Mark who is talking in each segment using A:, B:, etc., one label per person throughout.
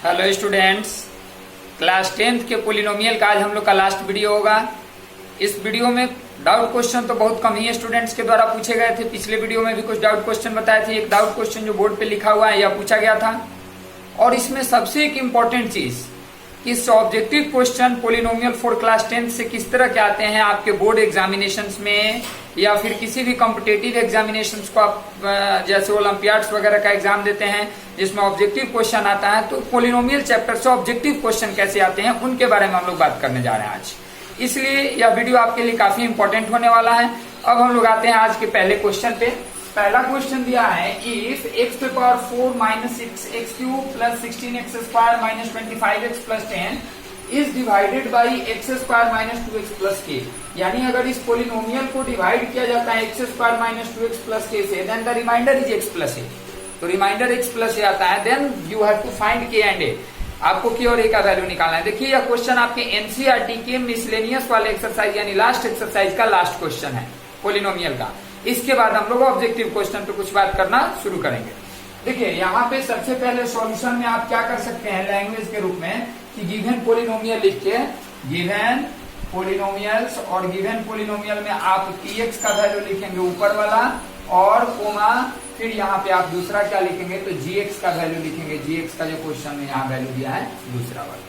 A: Hello students, class 10th के polynomial का आज हम लोग का लास्ट वीडियो होगा। इस वीडियो में डाउट क्वेश्चन तो बहुत कम ही स्टूडेंट्स के द्वारा पूछे गए थे। पिछले वीडियो में भी कुछ डाउट क्वेश्चन बताए थे। एक डाउट क्वेश्चन जो बोर्ड पे लिखा हुआ है यह पूछा गया था। और इसमें सबसे एक इम्पोर्टेंट चीज कि objective question polynomial for class 10th से किस तरह के आते हैं आपके बोर्ड एग्जामिनेशंस में या फिर किसी भी कॉम्पिटेटिव एग्जामिनेशंस को आप जैसे ओलंपियाड्स वगैरह का एग्जाम देते हैं जिसमें ऑब्जेक्टिव क्वेश्चन आता है, तो पोलिनोमियल चैप्टर से ऑब्जेक्टिव क्वेश्चन कैसे आते हैं उनके बारे में हम लोग बात करने जा रहे हैं आज। इसलिए यह वीडियो आपके लिए काफी इंपॉर्टेंट होने वाला है। अब हम लोग आते हैं आज के पहले क्वेश्चन पे। पहला क्वेश्चन दिया है if x to the power 4 minus 6x cube plus 16x square minus 25x plus 10 is divided by x square minus 2x plus k। यानी अगर इस पोलिनोमियल को डिवाइड किया जाता है x square minus 2x plus k से, then the remainder is x plus a। तो remainder x plus a आता है, then you have to find k and a। आपको k और a का वैल्यू निकालना है। देखिए यह क्वेश्चन आपके एनसीईआरटी के मिसलेनियस वाले एक्सरसाइज यानी लास्ट एक्सरसाइज का लास्ट क्वेश्चन है पोलिनोमियल का। इसके बाद हम लोग ऑब्जेक्टिव क्वेश्चन पे कुछ बात करना शुरू करेंगे। देखिए यहाँ पे सबसे पहले सॉल्यूशन में आप क्या कर सकते हैं लैंग्वेज के रूप में कि गिवन पोलिनोमियल लिख के गिवन पोलिनोमियल्स, और गिवन पोलिनोमियल में आप px का वैल्यू लिखेंगे ऊपर वाला और कोमा, फिर यहाँ पे आप दूसरा क्या लिखेंगे तो gx का वैल्यू लिखेंगे। gx का जो क्वेश्चन में यहाँ वैल्यू दिया है दूसरा वाला,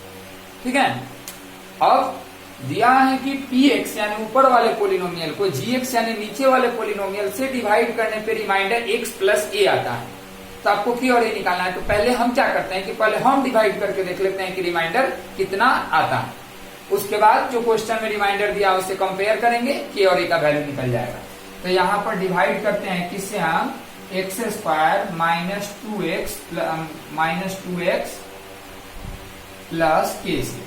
A: ठीक है। अब दिया है कि px यानी ऊपर वाले पोलिनोमियल को gx यानी नीचे वाले पोलिनोमियल से डिवाइड करने पे रिमाइंडर x प्लस a आता है। तो आपको k और a निकालना है। तो पहले हम क्या करते हैं कि पहले हम डिवाइड करके देख लेते हैं कि रिमाइंडर कितना आता है। उसके बाद जो क्वेश्चन में रिमाइंडर दिया उससे कंपेयर करेंगे, k और a का वैल्यू निकल जाएगा। तो यहाँ पर डिवाइड करते हैं किससे हम x square minus two x plus के से,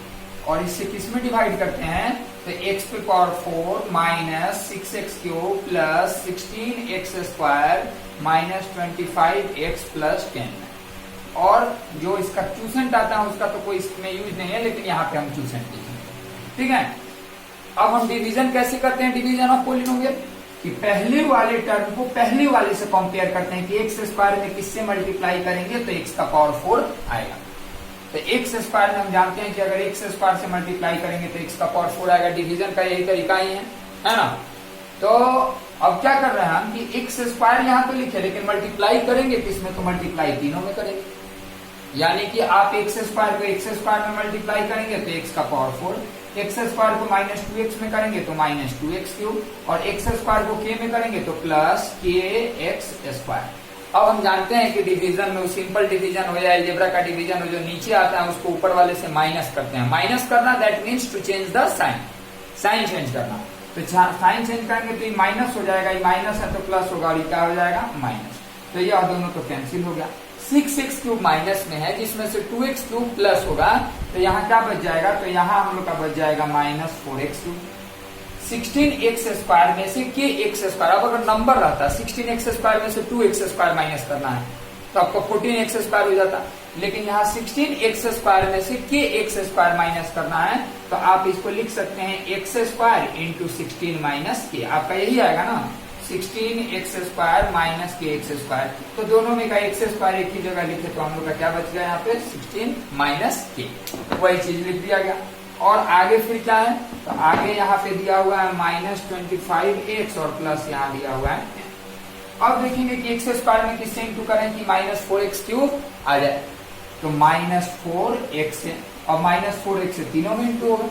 A: और इससे किसमें डिवाइड करते हैं तो x पे power 4 minus 6x cube plus 16x square minus 25x plus 10। और जो इसका ट्यूसेंट आता है उसका तो कोई इसमें यूज नहीं है, लेकिन यहाँ पे हम ट्यूसेंट लिखेंगे, ठीक है। अब हम डिवीजन कैसे करते हैं डिवीजन ऑफ पोलिनोमियल कि पहले वाले टर्म को पहले वाले से कंपेयर करते हैं कि एक्स स्क्वायर में किससे मल्टीप्लाई करेंगे तो x का पावर 4 आएगा। तो एक्स स्क्वायर में हम जानते हैं कि अगर एक्स स्क्वायर से मल्टीप्लाई करेंगे तो x का पावर 4 आएगा। डिवीजन का यही तरीका ही है ना। तो अब क्या कर रहे हैं हम कि एक्स स्क्वायर यहाँ तो लिखे, लेकिन मल्टीप्लाई करेंगे किसमें तो मल्टीप्लाई तीनों में करेंगे। यानी कि आप एक्स स्क्वायर को एक्स स्क्वायर में मल्टीप्लाई करेंगे तो x का पावर 4, एक्स स्क्वायर को माइनस 2x में करेंगे तो माइनस 2x क्यूब, और एक्स स्क्वायर को k में करेंगे तो प्लस kx स्क्वायर। अब हम जानते हैं कि डिवीजन में सिंपल डिवीजन हो या अलजेब्रा का डिवीजन हो, जो नीचे आता है उसको ऊपर वाले से माइनस करते हैं। माइनस करना that means to change the sign, sign change करना। तो साइन चेंज करेंगे तो ये माइनस हो जाएगा, ये माइनस है तो प्लस होगा, और ये क्या हो जाएगा माइनस। तो ये दोनों तो कैंसिल हो गया। 6x क्यूब माइनस में है जिसमें से 2x क्यूब प्लस होगा, तो यहाँ क्या बच जाएगा तो यहाँ हम लोग का बच जाएगा minus 4x cube. 16x square में से kx स्क्वायर, अब अगर नंबर रहता 16x स्क्वायर में से 2x स्क्वायर माइनस करना है तो आपको 14x स्क्वायर हो जाता, लेकिन यहाँ 16x स्क्वायर में से kx स्क्वायर माइनस करना है तो आप इसको लिख सकते हैं x square into 16 minus k। आपका यही आएगा ना 16x square minus kx square. तो दोनों में का x स्क्वायर एक ही जगह लिखे तो हम लोग का क्या बच गया यहाँ पे 16 माइनस k, वही चीज लिख दिया गया। और आगे फिर क्या है तो आगे यहाँ पे दिया हुआ है माइनस 25x और प्लस यहाँ दिया हुआ है। अब देखेंगे कि x स्क्वायर में किससे इंटू करें कि माइनस 4x क्यूब आ जाए, तो माइनस 4x से और माइनस 4x से तीनों में इंटू होगा।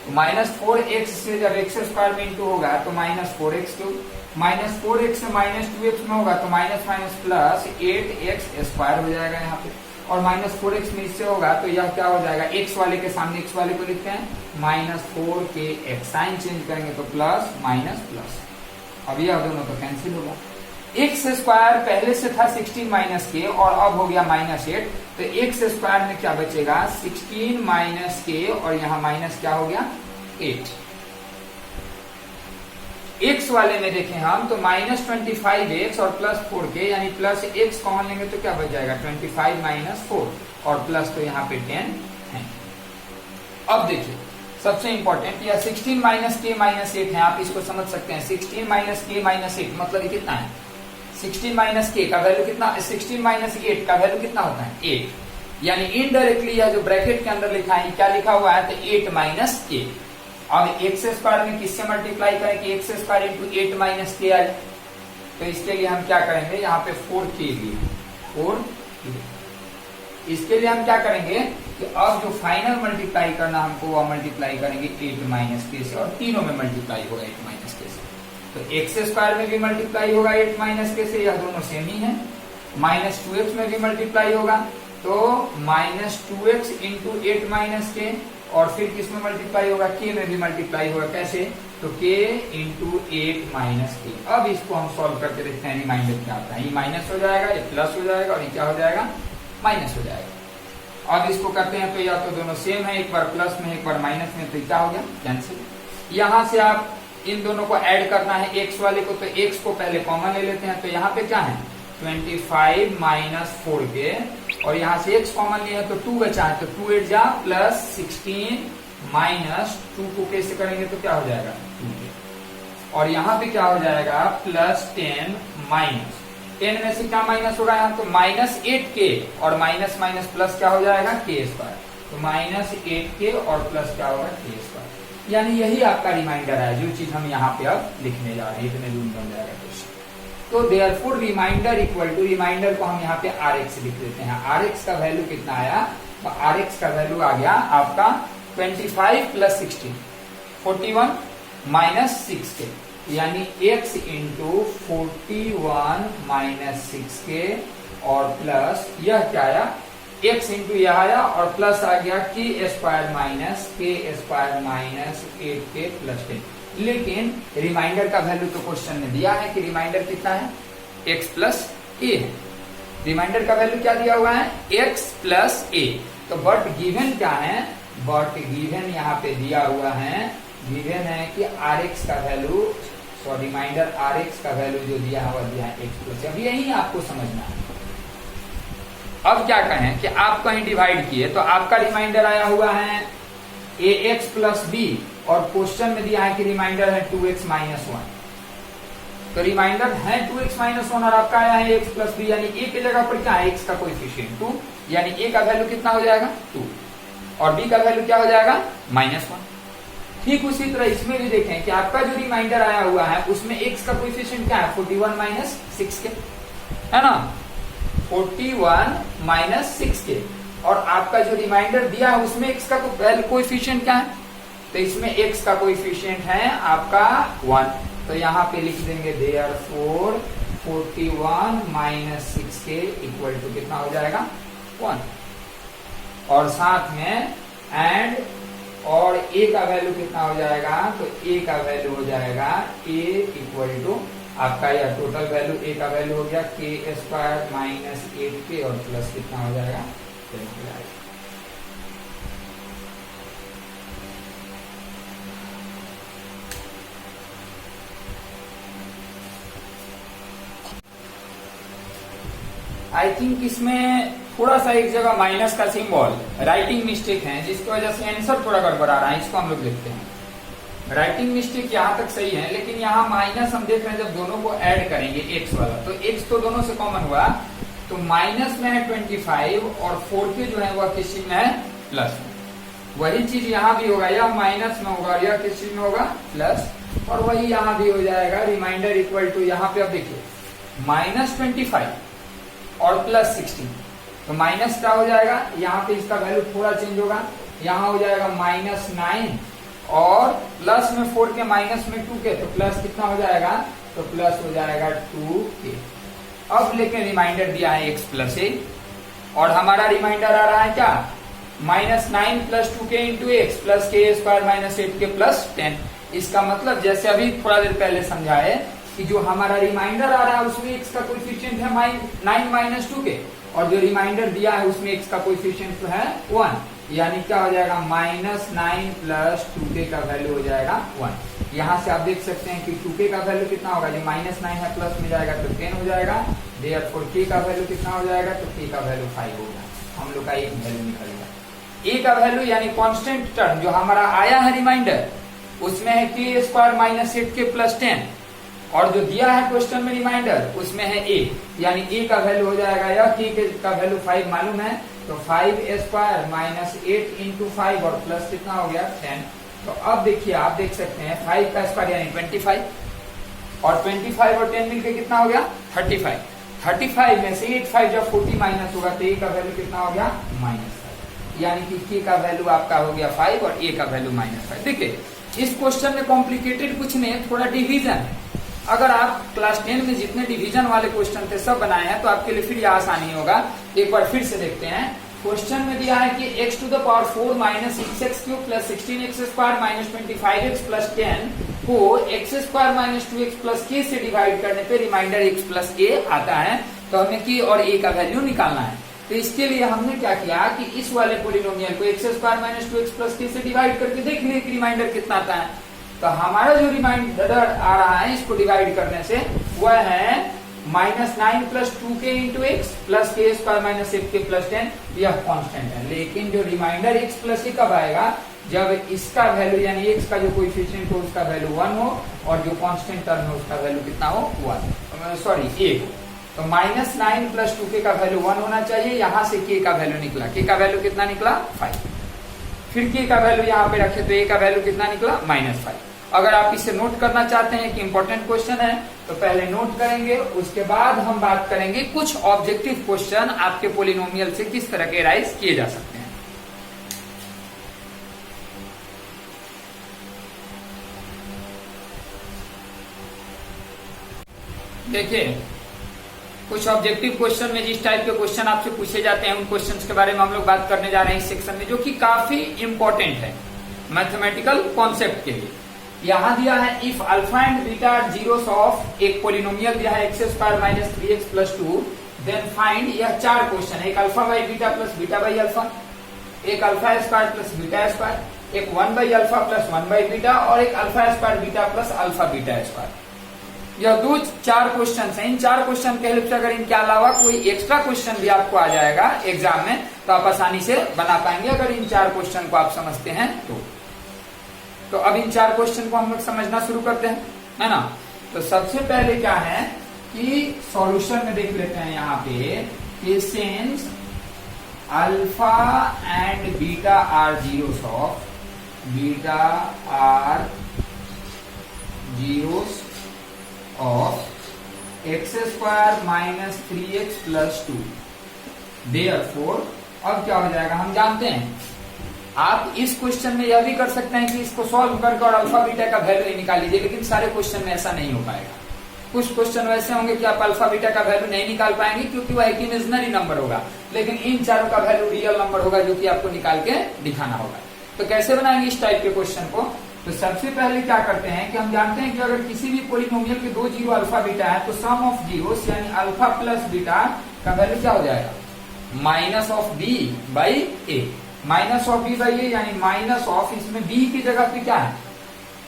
A: तो माइनस 4x से जब x स्क्वायर में इंटू होगा तो minus 4x cube, minus 4x से माइनस 2x में होगा तो minus minus plus 8x square हो जाएगा यहाँ पे, और माइनस 4x में इससे होगा तो यह क्या हो जाएगा x वाले के सामने x वाले को लिखते हैं माइनस 4kx। साइन चेंज करेंगे तो प्लस माइनस प्लस, अब यह दोनों तो कैंसिल होगा। x स्क्वायर पहले से था 16 माइनस k और अब हो गया माइनस 8, तो x स्क्वायर में क्या बचेगा 16 माइनस k और यहाँ माइनस क्या हो गया 8। x वाले में देखें हम तो माइनस 25x और प्लस 4k यानी प्लस x कॉमन लेंगे तो क्या बच जाएगा 25 माइनस 4 और प्लस तो यहाँ पे 10 है। अब देखिए सबसे इंपॉर्टेंट यह 16 माइनस k माइनस 8 है, आप इसको समझ सकते हैं। 16 माइनस k माइनस 8 मतलब ये कितना है 16 माइनस k का वैल्यू कितना, 16 माइनस 8 का वैल्यू कितना होता है 8। यानी इनडायरेक्टली यह जो ब्रैकेट के अंदर लिखा है क्या लिखा हुआ है, तो 8 माइनस के। अब एक्स स्क्वायर में किससे मल्टीप्लाई करें कि एक्स स्क्वायर इंटू 8 माइनस के आए, तो इसके लिए हम क्या करेंगे, यहाँ पे 4k लिए 4k। इसके लिए हम क्या करेंगे कि अब जो फाइनल मल्टीप्लाई करना हमको वह मल्टीप्लाई करेंगे 8 माइनस के से, और तीनों में मल्टीप्लाई होगा 8 माइनस के से। तो एक्स स्क्वायर में भी मल्टीप्लाई होगा 8 माइनस के से, यह दोनों सेम ही है। माइनस 2x में भी मल्टीप्लाई होगा, तो माइनस 2x इंटू 8 माइनस के, और फिर किसमें मल्टीप्लाई होगा, k में भी मल्टीप्लाई होगा। कैसे, तो k इंटू 8 माइनस के। अब इसको हम सॉल्व करके देखते हैं रिमाइंडर क्या आता है। ये माइनस हो जाएगा, ये प्लस हो जाएगा, और ये क्या हो जाएगा, माइनस हो जाएगा। अब इसको करते हैं तो या तो दोनों सेम है, एक बार प्लस में एक बार माइनस में, तो क्या हो गया, कैंसिल। यहां से आप इन दोनों को ऐड करना है x वाले को, तो x को पहले कॉमन ले लेते हैं। तो यहाँ पे क्या है 25 माइनस 4k, और यहाँ से x कॉमन लिया है तो 2 बचा है, तो 2 8 जा प्लस 16 माइनस 2 को कैसे करेंगे तो क्या हो जाएगा 2k, और यहाँ पे क्या हो जाएगा प्लस 10 माइनस 10 में से क्या माइनस होगा यहाँ, तो माइनस 8k, और माइनस माइनस प्लस क्या हो जाएगा k स्क्वायर, तो माइनस 8k और प्लस क्या होगा k स्क्वायर। यानी यही आपका रिमाइंडर है, जो चीज हम यहाँ पे अब लिखने जा रहे हैं, इतने दूर बन जाएगा क्वेश्चन। तो therefore remainder equal to, remainder को हम यहाँ पे rx लिख देते हैं। rx का वैल्यू कितना आया, तो rx का वैल्यू आ गया आपका 25 प्लस 16 41 माइनस 6k, यानी x इंटू 41 माइनस 6k, और प्लस यह क्या आया x इंटू यह आया, और प्लस आ गया k square minus 8k plus 10। लेकिन रिमाइंडर का वैल्यू तो क्वेश्चन में दिया है कि रिमाइंडर कितना है, x प्लस a है। रिमाइंडर का वैल्यू क्या दिया हुआ है, x प्लस a। तो बट गिवन क्या है, बट गिवन यहाँ पे दिया हुआ है, गिवन है कि rx का वैल्यू, सॉरी रिमाइंडर rx का वैल्यू जो दिया हुआ दिया है x प्लस। अब यही आपको समझना है। अब क्या कहें कि आप कहीं डिवाइड किए तो आपका रिमाइंडर आया हुआ है ax प्लस b, और क्वेश्चन में दिया है कि रिमाइंडर है 2x माइनस 1। तो रिमाइंडर है 2x माइनस 1 और आपका आया है x प्लस b, यानी a की जगह पर क्या है, x का कोएफिशिएंट 2, यानी a का वैल्यू कितना हो जाएगा 2, और b का वैल्यू क्या हो जाएगा माइनस 1। ठीक उसी तरह इसमें भी देखें कि आपका जो रिमाइंडर आया हुआ है उसमें x का कोएफिशिएंट क्या है 41 माइनस 6k, है ना, 41 माइनस 6k, और आपका जो रिमाइंडर दिया है उसमें x का कोएफिशिएंट क्या है, तो इसमें x का कोएफिशिएंट है आपका 1। तो यहाँ पे लिख देंगे therefore 41 minus 6k equal to कितना हो जाएगा 1, और साथ में एंड, और a का वैल्यू कितना हो जाएगा, तो a का वैल्यू हो जाएगा a इक्वल टू आपका यह टोटल वैल्यू a का वैल्यू हो गया k स्क्वायर माइनस 8k, और प्लस कितना हो जाएगा 10 हो जाएगा। आई थिंक इसमें थोड़ा सा एक जगह माइनस का सिंबल राइटिंग मिस्टेक है, जिसकी वजह से आंसर थोड़ा गड़बड़ आ रहा है। इसको हम लोग देखते हैं। राइटिंग मिस्टेक यहाँ तक सही है, लेकिन यहाँ माइनस हम देख रहे हैं जब दोनों को ऐड करेंगे x वाला, तो x तो दोनों से कॉमन हुआ, तो माइनस में है 25 और 4k जो है वह किस चीज में है प्लस में। वही चीज यहाँ भी होगा, यह माइनस में होगा और यह किस चीज में होगा प्लस, और वही यहाँ भी हो जाएगा रिमाइंडर इक्वल टू, यहाँ पे अब देखिए माइनस 25 और प्लस 16, तो माइनस क्या हो जाएगा, यहाँ पे इसका वैल्यू थोड़ा चेंज होगा, यहाँ हो जाएगा माइनस 9 और प्लस में 4k माइनस में 2k, तो प्लस कितना हो जाएगा, तो प्लस हो जाएगा 2k। अब लेकिन रिमाइंडर दिया है x प्लस a, और हमारा रिमाइंडर आ रहा है क्या minus 9 plus 2k into x plus के स्क्वायर माइनस 8k प्लस 10। इसका मतलब जैसे अभी थोड़ा देर पहले समझाए कि जो हमारा रिमाइंडर आ रहा है उसमें x का कोएफिशिएंट है 9 माइनस 2k, और जो रिमाइंडर दिया है उसमें x का कोएफिशिएंट तो है 1, यानी क्या हो जाएगा माइनस 9 प्लस 2k का वैल्यू हो जाएगा 1। यहाँ से आप देख सकते हैं कि 2k का वैल्यू कितना होगा, जो माइनस 9 है प्लस में जाएगा तो 10 हो जाएगा, देयरफॉर k का वैल्यू कितना हो जाएगा, तो k का वैल्यू 5 होगा। हम लोग का एक वैल्यू निकलेगा। a का वैल्यू यानी कांस्टेंट टर्म जो हमारा आया है रिमाइंडर उसमें है k square minus 8k plus 10, और जो दिया है क्वेश्चन में रिमाइंडर उसमें है a, यानी a का वैल्यू हो जाएगा, या k का वैल्यू 5 मालूम है, तो 5 माइनस 8 इंटू 5 और प्लस कितना हो गया 10। तो अब देखिए आप देख सकते हैं 5 का स्क्वायर यानी 25 और 25 और 10 मिलकर कितना हो गया 35। 35 में से 8 5 जब 40 माइनस होगा तो ए का वैल्यू कितना हो गया -5, यानी कि के का वैल्यू आपका हो गया 5 और ए का वैल्यू -5। देखिए इस क्वेश्चन में कॉम्प्लिकेटेड कुछ नहीं, थोड़ा डिवीजन है। अगर आप क्लास 10 में जितने डिवीजन वाले क्वेश्चन थे सब बनाए हैं तो आपके लिए फिर यह आसानी होगा। एक बार फिर से देखते हैं। क्वेश्चन में दिया है कि x to the power 4 minus 6x cube plus 16x square minus 25x plus 10 को x square minus 2x plus k से डिवाइड करने पे रिमाइंडर x प्लस a आता है। तो हमें k और a का वैल्यू निकालना है। तो इसके लिए हमने क्या किया कि इस वाले पोलिनोमियल को x square minus 2x plus k से डिवाइड करके देख लिए कि रिमाइंडर कितना आता है। तो हमारा जो रिमाइंडर आ रहा है इसको डिवाइड करने से वह है -9 plus 2k into x plus के स्क्वायर माइनस 8k प्लस 10। यह कांस्टेंट है, लेकिन जो रिमाइंडर x प्लस a कब आएगा जब इसका वैल्यू यानी x का जो कोएफिशिएंट हो उसका वैल्यू 1 हो और जो कांस्टेंट टर्म है उसका वैल्यू कितना हो 1 सॉरी a हो। तो -9 प्लस 2k का वैल्यू 1 होना चाहिए। यहां से k का वैल्यू निकला, k का वैल्यू कितना निकला 5। फिर k का वैल्यू यहाँ पे रखे तो a का वैल्यू कितना निकला -5। अगर आप इसे नोट करना चाहते हैं कि इंपॉर्टेंट क्वेश्चन है तो पहले नोट करेंगे, उसके बाद हम बात करेंगे कुछ ऑब्जेक्टिव क्वेश्चन आपके पोलिनोमियल से किस तरह के राइज किए जा सकते हैं। देखिए कुछ ऑब्जेक्टिव क्वेश्चन में जिस टाइप के क्वेश्चन आपसे पूछे जाते हैं उन क्वेश्चंस के बारे में हम लोग बात करने जा रहे हैं इस सेक्शन में, जो कि काफी इंपॉर्टेंट है मैथमेटिकल कॉन्सेप्ट के लिए। यहां दिया है if alpha and beta are zeros of एक पोलिनोमियल दिया है x square minus 3x plus 2, then find. यह 4 क्वेश्चन है, एक alpha by beta plus beta by alpha, एक alpha square plus beta square, एक 1 by alpha plus 1 by beta और एक alpha square beta plus alpha beta square. यह 4 question है। इन 4 question के हेल्प से अगर इनके अलावा कोई एक्स्ट्रा क्वेश्चन भी आपको आ जाएगा एग्जाम में तो आप आसानी से बना पाएंगे अगर इन 4 क्वेश्चन को आप समझते हैं तो अब इन 4 क्वेश्चन को हम लोग समझना शुरू करते हैं, है ना। तो सबसे पहले क्या है कि सॉल्यूशन में देख लेते हैं यहाँ पे कि since alpha and beta are zeros of x square minus 3x plus 2, therefore अब क्या हो जाएगा हम जानते हैं। आप इस क्वेश्चन में यह भी कर सकते हैं कि इसको सॉल्व करके और अल्फा बीटा का वैल्यू निकाल लीजिए, लेकिन सारे क्वेश्चन में ऐसा नहीं हो पाएगा। कुछ क्वेश्चन वैसे होंगे कि आप अल्फा बीटा का वैल्यू नहीं निकाल पाएंगे क्योंकि वह एक इमेजिनरी नंबर होगा, लेकिन इन चारों का वैल्यू रियल नंबर होगा जो कि आपको निकाल के दिखाना होगा। तो कैसे बनाएंगे इस टाइप के क्वेश्चन को। तो सबसे पहले क्या करते हैं कि हम जानते हैं कि अगर किसी भी पोलिनोमियल के 2 जीरो अल्फा बीटा है तो सम ऑफ जीरोस यानी अल्फा प्लस बीटा का वैल्यू क्या हो जाएगा minus of B by A. Minus of B by A यानी माइनस ऑफ, इसमें बी की जगह पे क्या है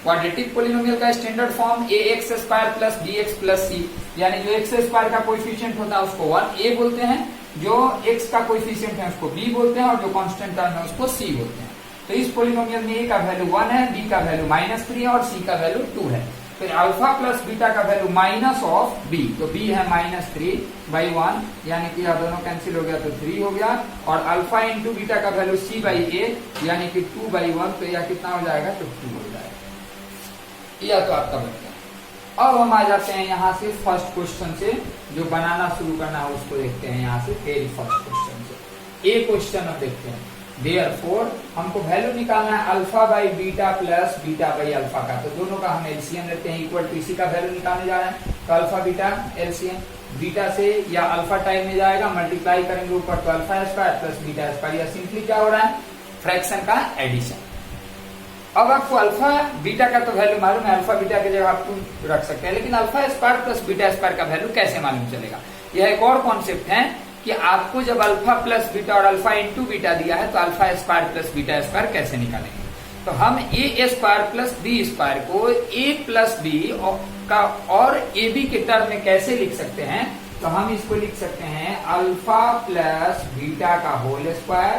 A: क्वाड्रेटिक पोलिनोमियल का standard form A X square plus B X plus C, यानी जो एक्स स्क्वायर का कोएफिशिएंट होता है उसको 1 ए बोलते हैं, जो एक्स का कोएफिशिएंट है उसको बी बोलते हैं और जो कांस्टेंट टर्म है उसको सी बोलते हैं। तो इस पोलिनोमियल में ए का वैल्यू 1 है, बी का वैल्यू -3 है और सी का वैल्यू 2 है। फिर अल्फा प्लस बीटा का वैल्यू माइनस ऑफ बी, तो बी है -3 बाई 1 यानी कि यह दोनों कैंसिल हो गया तो 3 हो गया, और अल्फा इंटू बीटा का वैल्यू सी बाई ए यानी कि 2 बाई 1, तो यह कितना हो जाएगा तो 2 हो जाएगा। यह तो आपका बन गया। अब हम आ जाते हैं यहाँ से फर्स्ट क्वेश्चन से, जो बनाना शुरू करना है उसको देखते हैं यहाँ से वेरी फर्स्ट क्वेश्चन से। ए क्वेश्चन अब देखते हैं। देयरफॉर हमको वैल्यू निकालना है alpha by beta plus beta by alpha का, तो दोनों का हम एलसीएम लेते हैं इक्वल टू, इसी का वैल्यू निकालने जा रहे हैं। तो अल्फा बीटा एलसीएम, बीटा से या अल्फा टाइम में जाएगा मल्टीप्लाई करेंगे ऊपर तो alpha square plus beta square, या सिंपली क्या हो रहा है फ्रैक्शन का एडिशन। अब आपको अल्फा बीटा का तो वैल्यू मालूम है, अल्फा बीटा की जगह आप 2 रख सकते हैं, लेकिन alpha square plus beta square का वैल्यू कैसे मालूम चलेगा। यह एक और कॉन्सेप्ट है कि आपको जब अल्फा प्लस बीटा और अल्फा इंटू बीटा दिया है तो alpha square plus beta square कैसे निकालेंगे। तो हम ए स्क्वायर प्लस बी स्क्वायर को ए प्लस बी का और ए बी के टर्म में कैसे लिख सकते हैं, तो हम इसको लिख सकते हैं अल्फा प्लस बीटा का whole square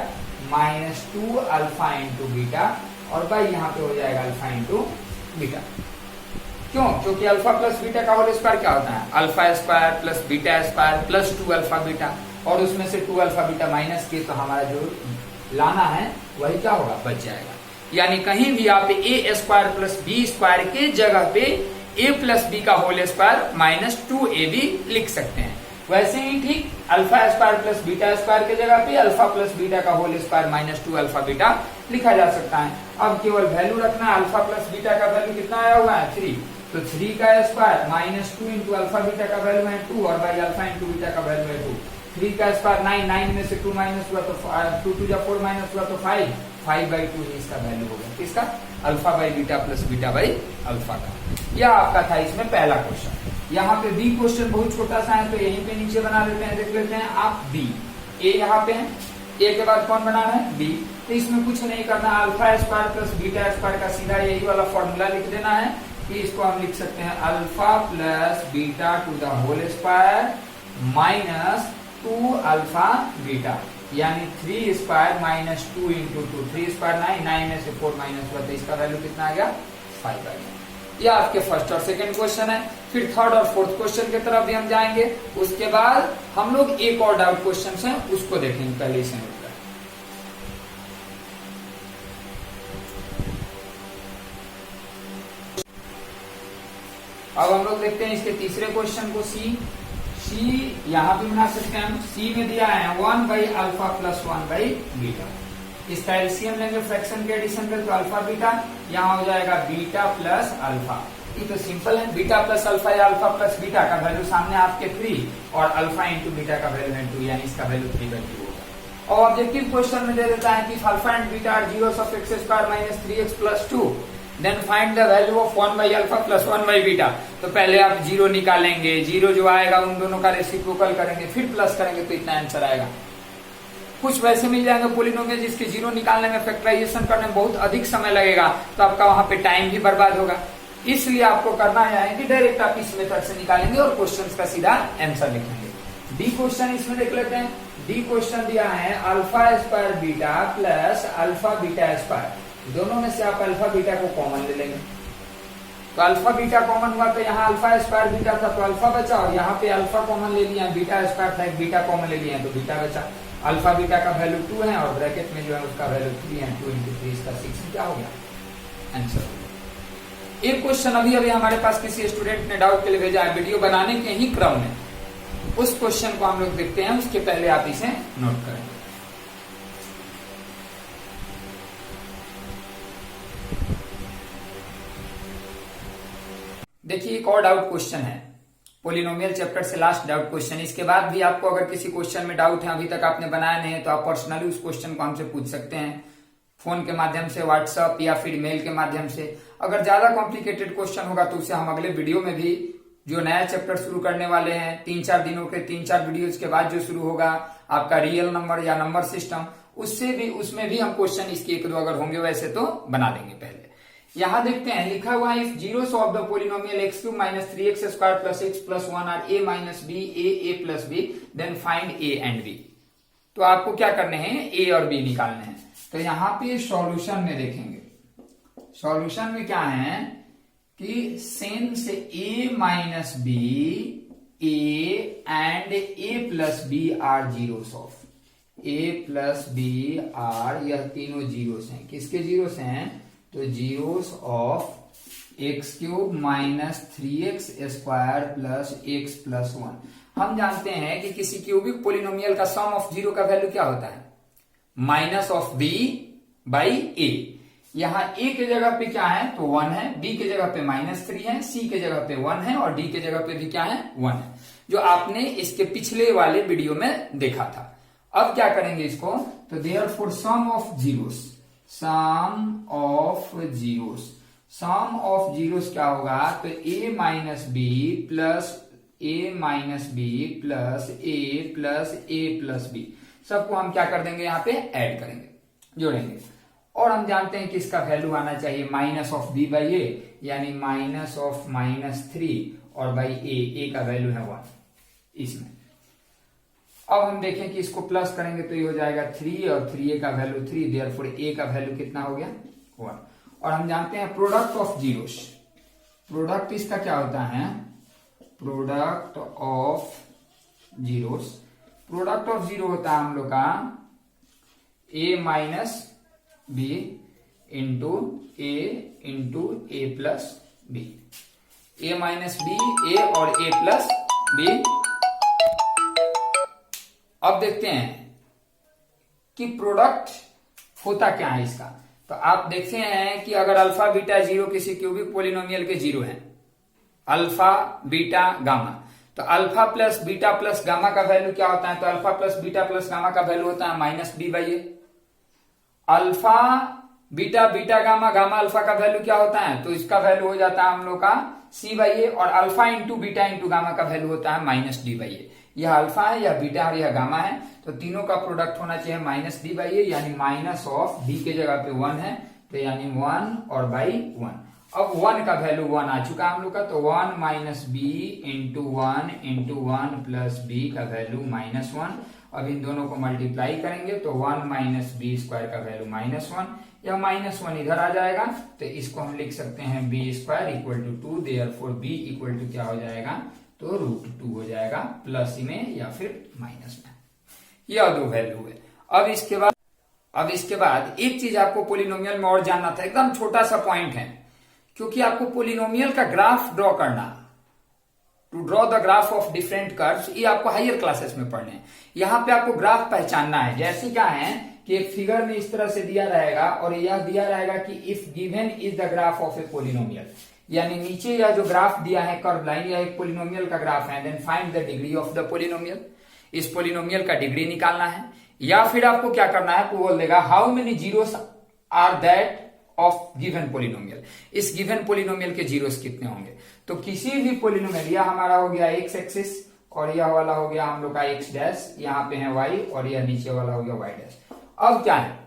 A: -2 alpha into beta, और बाई यहाँ पे हो जाएगा अल्फा इंटू बीटा। क्यों? क्योंकि अल्फा प्लस बीटा का होल स्क्वायर क्या होता है alpha square plus beta square plus 2 alpha beta. और उसमें से 2 अल्फा बीटा माइनस किए तो हमारा जो लाना है वही क्या होगा, बच जाएगा। यानी कहीं भी आप A square plus B square के जगह पे ए प्लस बी का होल स्क्वायर माइनस 2ab लिख सकते हैं। वैसे ही ठीक alpha square plus beta square के जगह पे अल्फा प्लस बीटा का whole square minus 2 alpha beta लिखा जा सकता है। अब केवल वैल्यू रखना है, अल्फा प्लस बीटा का वैल्यू कितना आया हुआ है 3, तो 3 का square minus 2 into alpha beta का वैल्यू है 2 और बाई अल्फा इंटू बीटा का वैल्यू है 2। 3 का स्क्वायर 9, 9 में से 2 माइनस हुआ तो 2 2 4 माइनस हुआ तो 5, 5/2 ही इसका वैल्यू होगा, किसका, alpha by beta plus beta by alpha का। यह आपका था इसमें पहला क्वेश्चन। यहाँ पे बी क्वेश्चन बहुत छोटा सा है तो यहीं पे नीचे बना लेते हैं, देख लेते हैं आप बी। ए यहाँ पे है, ए के बाद कौन बनाना है, बी। तो इसमें कुछ नहीं करना, alpha square plus beta square का सीधा यही वाला फॉर्मूला लिख देना है कि इसको हम लिख सकते हैं alpha plus beta to the whole square minus 2 alpha beta, यानी 3 स्क्वायर माइनस 2 इंटू 2, 3 स्क्वायर 9, 9 में से 4 माइनस हुआ तो इसका वैल्यू कितना आ गया, 5 आ गया। यह आपके फर्स्ट और सेकंड क्वेश्चन है। फिर थर्ड और फोर्थ क्वेश्चन की तरफ भी हम जाएंगे, उसके बाद हम लोग एक और डाउट क्वेश्चन है उसको देखेंगे, पहले इसे नोट करें। अब हम लोग देखते हैं इसके तीसरे क्वेश्चन को, सी यहां भी बना सकते हैं हम। सी में दिया है 1 by alpha plus 1 by beta, इसका एलसीएम लेंगे फ्रैक्शन के एडिशन पे तो अल्फा बीटा, यहाँ हो जाएगा बीटा प्लस अल्फा। ये तो सिंपल है, बीटा प्लस अल्फा या अल्फा प्लस बीटा का वैल्यू सामने आपके 3 और अल्फा इंटू बीटा का वैल्यू है 2, यानी इसका वैल्यू 3/2 होगा। और ऑब्जेक्टिव क्वेश्चन में दे देता है कि alpha and beta are zeros of X square minus 3x plus 2, then find the value of 1 by alpha plus 1 by beta. तो पहले आप जीरो निकालेंगे, जीरो जो आएगा उन दोनों का रेसिप्रोकल करेंगे, फिर प्लस करेंगे तो इतना आंसर आएगा। कुछ वैसे मिल जाएंगे पोलिनोमियल जिसके जीरो निकालने में, फैक्टराइजेशन करने में बहुत अधिक समय लगेगा, तो आपका वहां पे टाइम भी बर्बाद होगा। इसलिए आपको करना है कि डायरेक्ट आप इस मेथड से निकालेंगे और क्वेश्चन का सीधा आंसर लिखेंगे। डी क्वेश्चन इसमें देख लेते हैं। डी क्वेश्चन दिया है alpha square beta plus alpha beta square, दोनों में से आप अल्फा बीटा को कॉमन ले लेंगे। तो अल्फा बीटा कॉमन हुआ तो यहाँ अल्फा स्क्वायर बीटा था तो अल्फा बचा, और यहाँ पे अल्फा कॉमन ले लिया, बीटा स्क्वायर था एक बीटा कॉमन ले लिया तो बीटा बचा। अल्फा बीटा का वैल्यू 2 है और ब्रैकेट में जो है उसका वैल्यू 3 है, 2 इंटू 3 इसका 6 क्या हो गया आंसर। एक क्वेश्चन अभी हमारे पास किसी स्टूडेंट ने डाउट के लिए भेजा है वीडियो बनाने के ही क्रम में, उस क्वेश्चन को हम लोग देखते हैं, उसके पहले आप इसे नोट करें। देखिए एक और डाउट क्वेश्चन है, पोलिनोमियल चैप्टर से लास्ट डाउट क्वेश्चन। इसके बाद भी आपको अगर किसी क्वेश्चन में डाउट है, अभी तक आपने बनाया नहीं है, तो आप पर्सनली उस क्वेश्चन को हमसे पूछ सकते हैं, फोन के माध्यम से, व्हाट्सएप या फिर मेल के माध्यम से। अगर ज्यादा कॉम्प्लिकेटेड क्वेश्चन होगा तो उसे हम अगले वीडियो में भी, जो नया चैप्टर शुरू करने वाले हैं 3-4 दिनों के 3-4 वीडियोज के बाद जो शुरू होगा आपका रियल नंबर या नंबर सिस्टम, उसमें भी हम क्वेश्चन इसके 1-2 अगर होंगे वैसे तो बना देंगे। पहले यहां देखते हैं, लिखा हुआ है if zeros of the polynomial x³ minus 3x square plus x plus 1 are a minus b a plus b, then find a and b। तो आपको क्या करने हैं, a और b निकालने हैं। तो यहाँ पे सॉल्यूशन में देखेंगे, सॉल्यूशन में क्या है कि since a minus b a and a plus b are zeros of, a plus b are, यह तीनों जीरोस हैं। किसके जीरोस हैं, तो zeros of x³ minus 3x square plus x plus 1। हम जानते हैं कि किसी क्यूबिक पोलिनोमियल का सम ऑफ जीरो का वैल्यू क्या होता है, minus of b by a। यहाँ a के जगह पे क्या है तो 1 है, b के जगह पे -3 है, c के जगह पे 1 है और d के जगह पे भी क्या है 1 है, जो आपने इसके पिछले वाले वीडियो में देखा था। अब क्या करेंगे इसको, तो therefore sum of zeros, sum of zeros, sum of zeros क्या होगा, तो a minus b plus a minus b plus a plus a plus b, सबको हम क्या कर देंगे, यहाँ पे ऐड करेंगे, जोड़ेंगे। और हम जानते हैं कि इसका वैल्यू आना चाहिए minus of b by a, यानी माइनस ऑफ -3 और बाई a का वैल्यू है 1 इसमें। अब हम देखें कि इसको प्लस करेंगे तो ये हो जाएगा 3 और 3a का वैल्यू 3, देयरफॉर a का वैल्यू कितना हो गया 1। और हम जानते हैं प्रोडक्ट ऑफ जीरोस, प्रोडक्ट इसका क्या होता है, product of zeros product of zero होता है हम लोग का a minus B into A plus B, A minus B, A और ए प्लस बी। अब देखते हैं कि प्रोडक्ट होता क्या है इसका। तो आप देखते हैं कि अगर अल्फा बीटा जीरो किसी क्यूबिक पोलिनोमियल के जीरो है, अल्फा बीटा गामा, तो alpha plus beta plus gamma का वैल्यू क्या होता है? तो alpha plus beta plus gamma का वैल्यू होता है minus B by A. Alpha beta beta gamma, gamma alpha का वैल्यू क्या होता है? तो इसका वैल्यू हो जाता है हम लोग का सी बाई ए, और alpha into beta into gamma का वैल्यू होता है माइनस डी बाई ए। यह अल्फा है, यह बीटा और यह गामा है, तो तीनों का प्रोडक्ट होना चाहिए माइनस डी बाई ए, यानी माइनस ऑफ डी के जगह पे 1 है, तो यानी 1 और बाई 1। अब 1 का वैल्यू 1 आ चुका हम लोग का, तो 1 minus B into 1 plus B का वैल्यू माइनस 1। अब इन दोनों को मल्टीप्लाई करेंगे तो 1 माइनस बी स्क्वायर का वैल्यू माइनस 1, या माइनस 1 इधर आ जाएगा, तो इसको हम लिख सकते हैं B square equal to 2, therefore B equal to क्या हो जाएगा? तो √2 हो जाएगा, प्लस में या फिर माइनस में। यह दो वैल्यू है। अब इसके बाद एक चीज आपको पोलिनोमियल में और जानना था, एकदम छोटा सा पॉइंट है, क्योंकि आपको पोलिनोमियल का ग्राफ ड्रॉ करना, to draw the graph of different curves, ये आपको हायर क्लासेस में पढ़ने हैं। यहाँ पे आपको ग्राफ पहचानना है। जैसे क्या है कि एक फिगर में इस तरह से दिया रहेगा, और यह दिया रहेगा कि if given is the graph of A polynomial, यानी नीचे यह जो ग्राफ दिया है कर्व लाइन, यह एक पोलिनोमियल का ग्राफ है, then find the degree of the polynomial, इस पोलिनोमियल का डिग्री निकालना है। या फिर आपको क्या करना है, आपको बोल देगा how many zeros are that of given polynomial, इस गिवन पोलिनोमियल के जीरोस कितने होंगे। तो किसी भी पोलिनोमियल, यह हमारा हो गया एक्स एक्सिस, और यह वाला हो गया हम लोग का एक्स डैश, यहाँ पे है वाई, और यह नीचे वाला हो गया वाई डैश। अब क्या है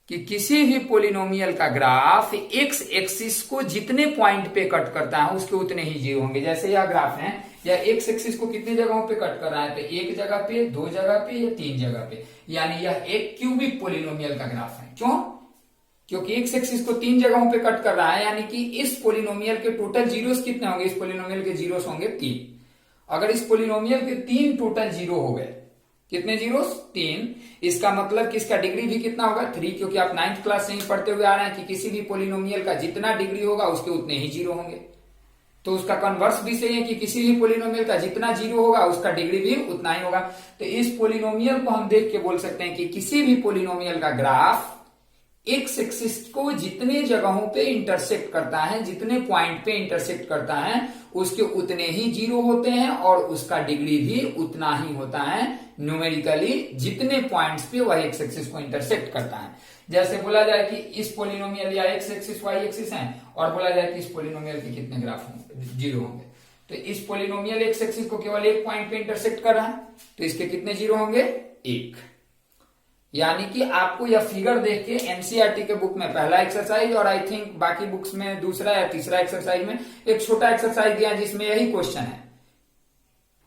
A: कि किसी भी पोलिनोमियल का ग्राफ एक्स एक्सिस को जितने पॉइंट पे कट करता है उसके उतने ही जीरो होंगे। जैसे यह ग्राफ है, यह एक्स एक्सिस को कितनी जगहों पे कट कर रहा है? तो एक जगह पे, दो जगह पे, या तीन जगह पे, यानी यह एक क्यूबिक पोलिनोमियल का ग्राफ है। क्यों? क्योंकि एक्स एक्सिस को तीन जगहों पे कट कर रहा है, यानी कि इस पोलिनोमियल के टोटल जीरोस कितने होंगे? इस पोलिनोमियल के जीरोस होंगे 3। अगर इस पोलिनोमियल के 3 टोटल जीरो हो गए, कितने जीरोस? 3, इसका मतलब कि इसका डिग्री भी कितना होगा? 3, क्योंकि आप 9th क्लास से ही पढ़ते हुए आ रहे हैं कि किसी भी पोलिनोमियल का जितना डिग्री होगा उसके उतने ही जीरो होंगे। तो उसका कन्वर्स भी सही है कि किसी भी पोलिनोमियल का जितना जीरो होगा उसका डिग्री भी उतना ही होगा। तो इस पोलिनोमियल को हम देख के बोल सकते हैं कि किसी भी पोलिनोमियल का ग्राफ एक्स एक्सिस को जितने जगहों पे इंटरसेक्ट करता है, जितने पॉइंट पे इंटरसेक्ट करता है, उसके उतने ही जीरो होते हैं, और उसका डिग्री भी उतना ही होता है न्यूमेरिकली, जितने पॉइंट्स पे वह एक्स एक्सिस को इंटरसेक्ट करता है। जैसे बोला जाए कि इस पोलिनोमियल या एक्स एक्सिस वाई एक्सिस है, और बोला जाए कि इस पोलिनोमियल के कितने ग्राफ होंगे? जीरो होंगे। तो इस पोलिनोमियल एक्स एक्सिस को केवल एक पॉइंट पे इंटरसेक्ट कर रहा है, तो इसके कितने जीरो होंगे? 1। यानी कि आपको यह फिगर देख के एनसीईआरटी के बुक में पहला एक्सरसाइज, और आई थिंक बाकी बुक्स में दूसरा या तीसरा एक्सरसाइज में एक छोटा एक्सरसाइज दिया जिसमें यही क्वेश्चन है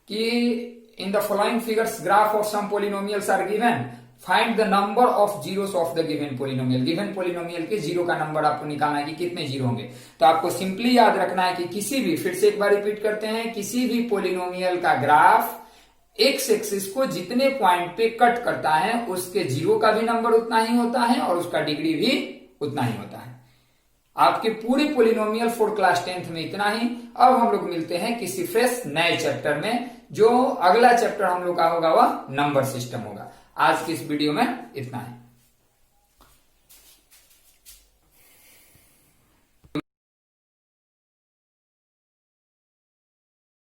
A: कि in the following figures graph of some polynomials are given, find the number of zeros of the given polynomial. Given polynomial के जीरो का नंबर आपको निकालना है कि कितने जीरो होंगे। तो आपको सिंपली याद रखना है कि किसी भी, फिर से एक बार रिपीट करते हैं, किसी भी पोलिनोमियल का ग्राफ एक्स एक्सिस को जितने पॉइंट पे कट करता है उसके जीरो का भी नंबर उतना ही होता है, और उसका डिग्री भी उतना ही होता है। आपके पूरी पोलिनोमियल फॉर क्लास 10th में इतना ही। अब हम लोग मिलते हैं किसी फ्रेश नए चैप्टर में, जो अगला चैप्टर हम लोग का होगा वह नंबर सिस्टम होगा। आज की इस वीडियो में इतना ही।